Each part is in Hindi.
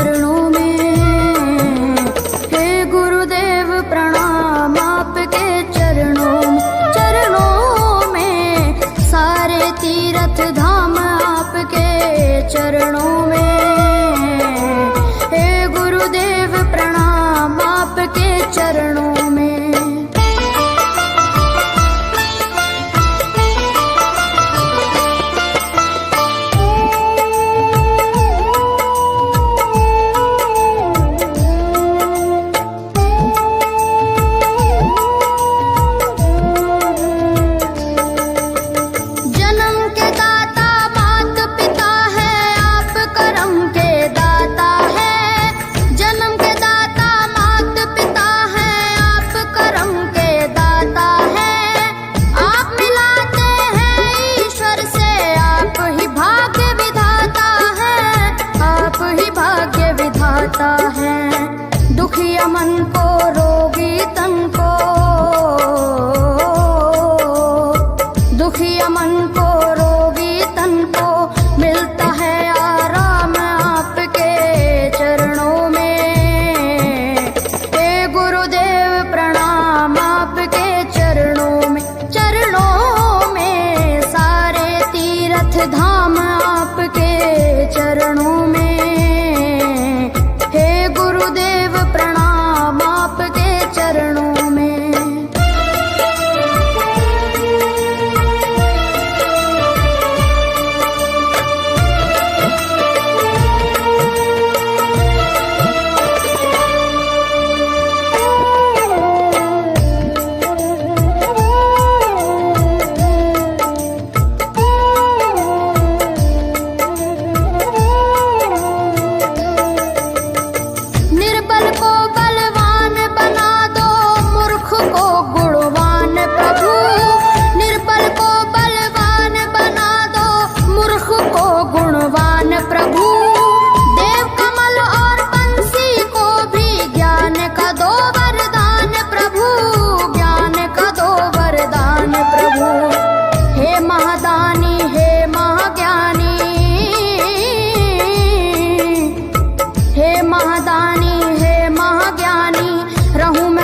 चरणों में। हे गुरुदेव प्रणाम आपके चरणों में, सारे तीर्थ धाम आपके चरणों में। हे गुरुदेव प्रणाम आपके चरणों में। दुखिया मन को रोगी तन को, दुखिया मन को रोगी तन को मिलता है आराम आपके चरणों में। हे गुरुदेव प्रणाम आपके चरणों में, सारे तीर्थ धाम आपके चरणों में। गुरुदेव प्रणाम आपके चरणों में।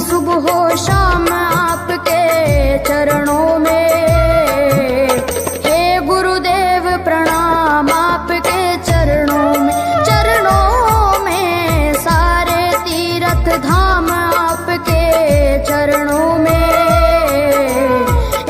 सुबह हो शाम आपके चरणों में। हे गुरुदेव प्रणाम आपके चरणों में, सारे तीर्थ धाम आपके चरणों में।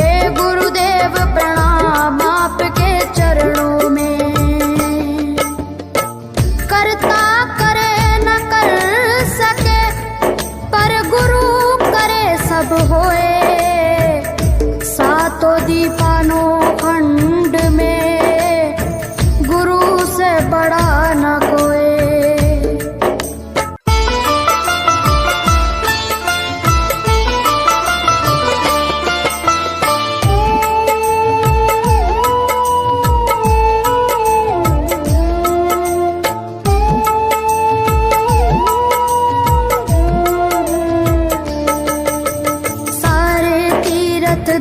हे गुरुदेव प्रणाम आपके चरणों में। करता करे न कर सके पर गुरु सब होए, सातों दीपानो खंड में गुरु से बड़ा न कोई।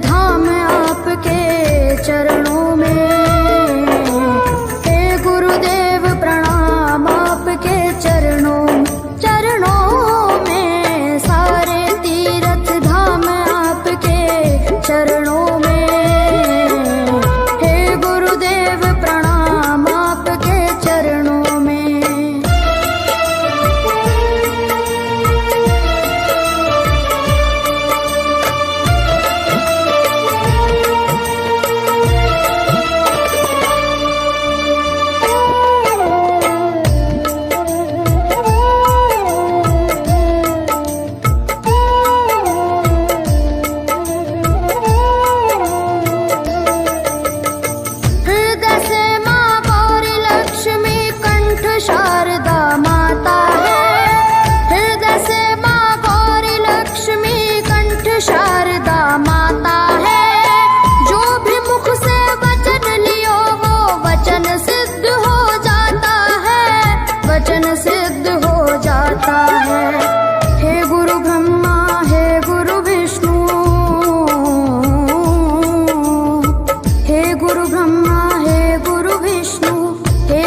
धाम आपके चरणों में। हे गुरुदेव प्रणाम आपके चरणों में, सारे तीर्थ धाम आपके चरणों में। हे गुरुदेव प्रणाम आपके चरणों में।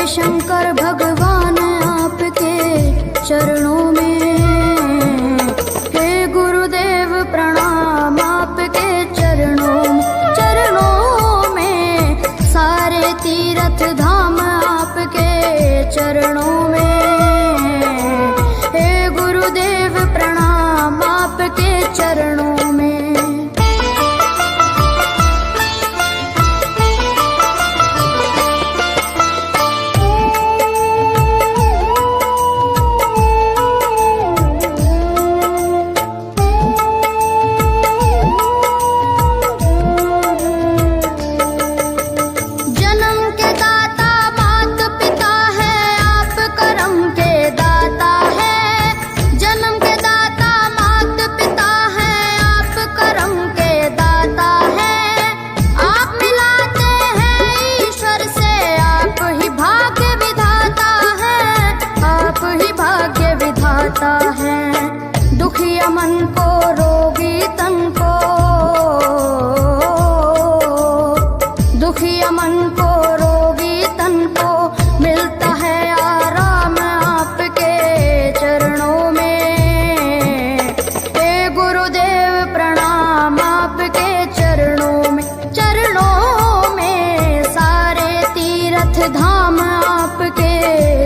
शंकर भगवान आपके चरणों में। हे गुरुदेव प्रणाम आपके चरणों में, सारे तीर्थ धाम आपके चरणों में। हे गुरुदेव प्रणाम आपके चरणों में। दुखिया मन को रोगी तन को, दुखिया मन को रोगी तन को मिलता है आराम आपके चरणों में। हे गुरुदेव प्रणाम आपके चरणों में, सारे तीर्थ धाम आपके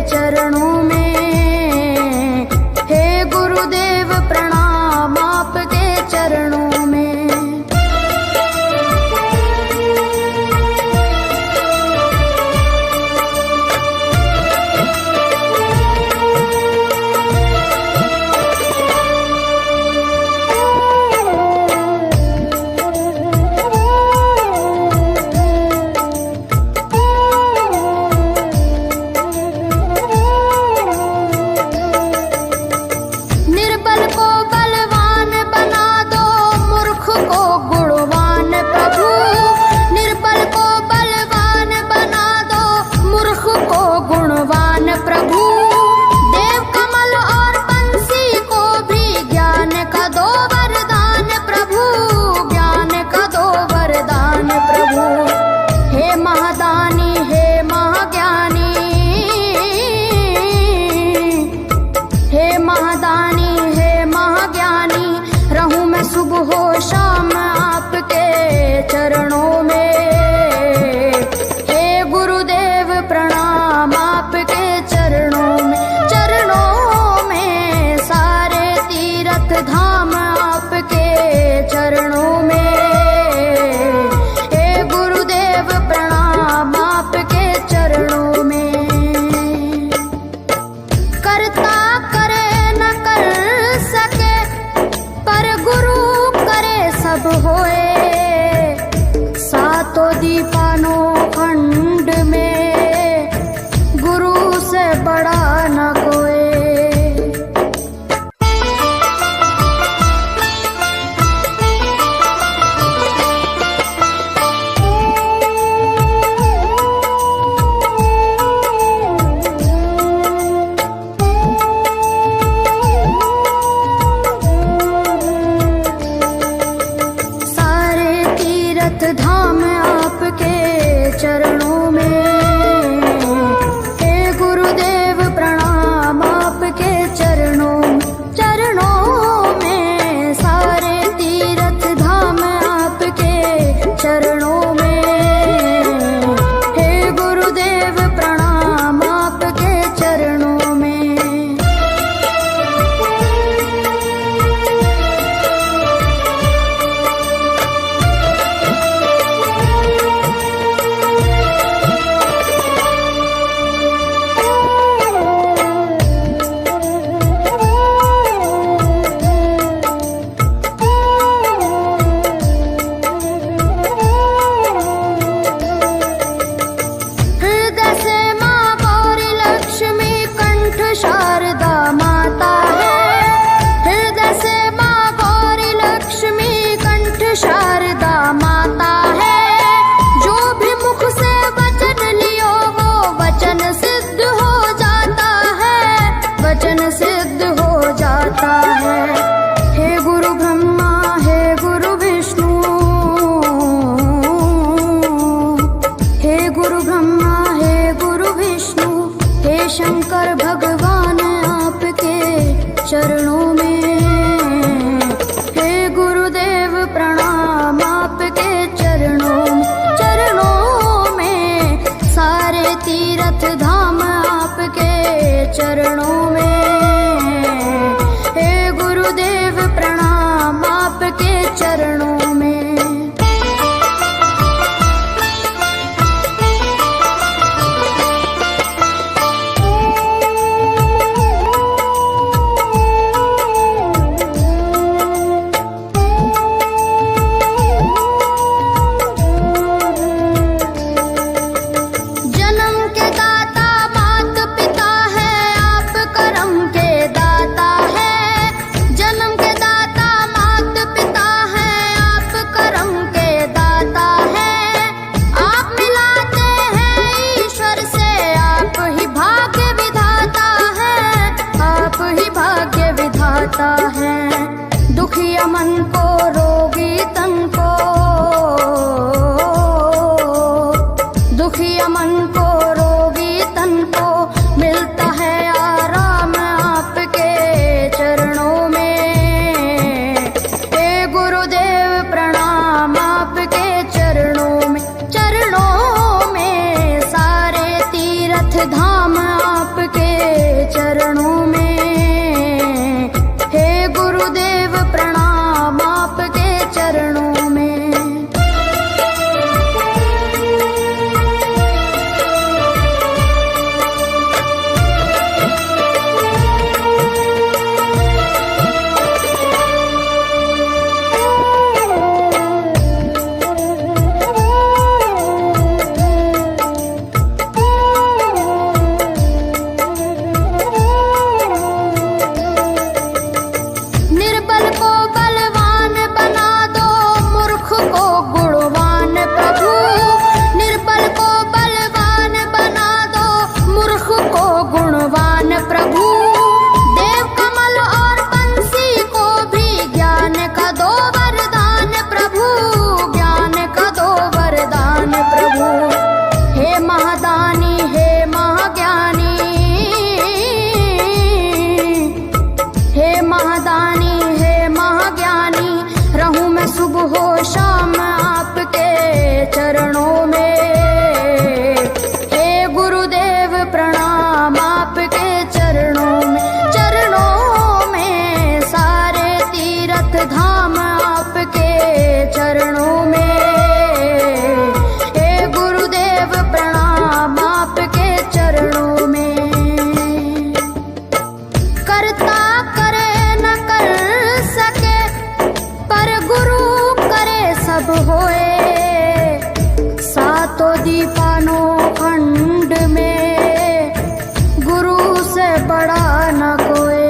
चरणों में। गुरुदेव प्रणाम आपके चरणों में। सुबह हो शाम आपके चरणों में। हे गुरुदेव प्रणाम आपके चरणों में, सारे तीर्थ धाम आपके चरणों में। हे गुरुदेव प्रणाम आपके चरणों में। करता करे न कर सके पर गुरु सब होए, सातों दीपानों खंड में गुरु से बड़ा न कोई। धाम आपके चरणों में। हे गुरुदेव प्रणाम आपके चरणों में, सारे तीर्थ धाम आपके चरणों में। हे गुरुदेव प्रणाम आपके चरणों में। शंकर भगवान आता है। दुखिया मन को रोगी तन को, दुखिया मन को रोगी तन को मिलता है आराम आपके चरणों में। हे गुरुदेव प्रणाम आपके चरणों में, चरणों में सारे तीर्थ धाम आपके चरणों में। हे गुरुदेव प्रणाम आपके चरणों में। सुबह शाम आपके चरणों में। हे गुरुदेव प्रणाम आपके चरणों में, चरणों में सारे तीर्थ धाम आपके चरणों में। हे गुरुदेव प्रणाम आपके चरणों में। करता करे न कर सके पर गुरु सब होए। सातों दीपानों खंड में गुरु से बड़ा न कोई।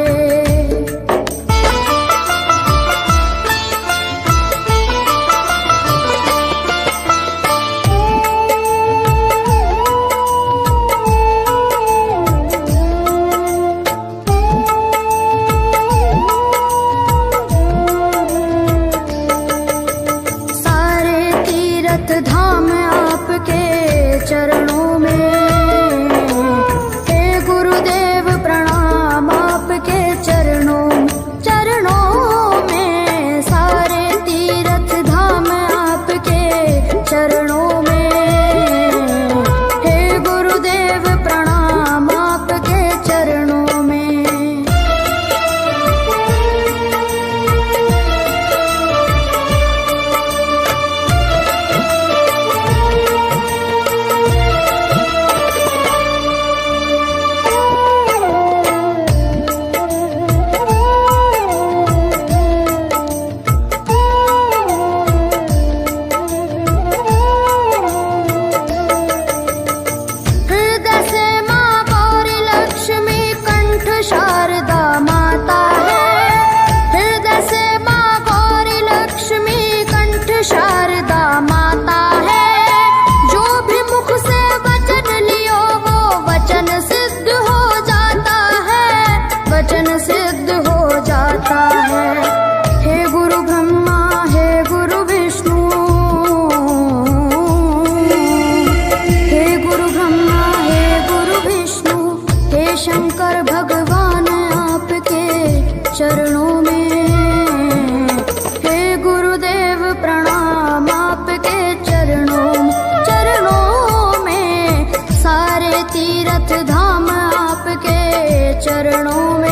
धाम आपके चरणों में। हे गुरुदेव प्रणाम आपके चरणों में, चरणों में सारे तीर्थ धाम आपके चरणों में। हे गुरुदेव प्रणाम आपके चरणों में। शारदा माता है हृदय से माँ गौरी लक्ष्मी कंठ शारदा माता है। जो भी मुख से वचन लियो वो वचन सिद्ध हो जाता है, वचन सिद्ध हो जाता है। हे गुरु ब्रह्मा हे गुरु विष्णु, हे गुरु ब्रह्मा हे गुरु विष्णु, हे शंकर भगवान चरणों में। हे गुरुदेव प्रणाम आपके चरणों में, चरणों में सारे तीर्थ धाम आपके चरणों में।